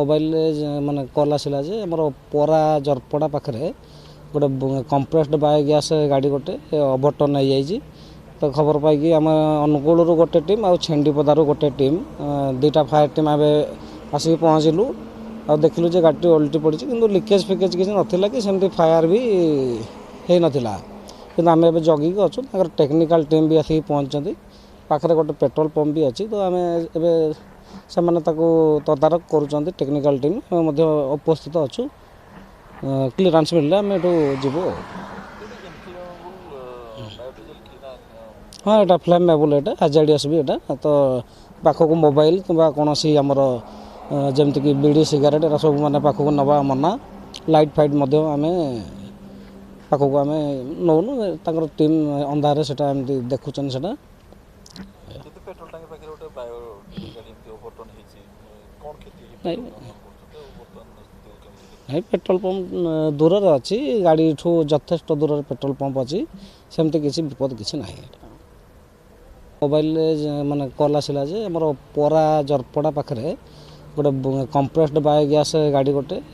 Mobile माने कल आसला जे आमर परा जरपड़ा पाखे गोटे कंप्रेस्ड बायोगैस गाड़ी गोटे ओभरटर्न हो जाइए तो खबर पाई आम अनुगुल गोटे टीम आ छेंडीपदार गोटे टीम दुईटा फायर टीम आम आसिक पहुँचलु आ देखिलु जे गाड़ी ओल्टी पड़ी कि लिकेज फिकेज किसी नाला कि सेमती फायर भी हो नाला कि आम ए जगिक अच्छु टेक्निकल टीम भी आसिक पहुँचती पाखे गोटे पेट्रोल पंप भी अच्छी तो आम से तदारख करुँच टेक्निकल टीम उपस्थित अच्छु क्लीयरेंस मिलले आम एठू जीवु। हाँ यहाँ फ्लेमेबल यहाँ हाजार्डियस भी यहाँ तो पाखक मोबाइल कि कौन सी आमर जमीक बीड़ी सिगारेट एरा सब मैंने पाखक नवा मना लाइट फाइट आम पाखक आम नौनु तर टीम अंधारे से देखुन से नहीं पेट्रोल पंप दूर अच्छी गाड़ी ठू यथेष्ट दूर पेट्रोल पंप अच्छी सेमती किसी विपद किसी ना मोबाइल माने कल आसला जे आमर परा जरपड़ा पाखे गोटे कंप्रेस्ड बायोगैस गाड़ी गोटे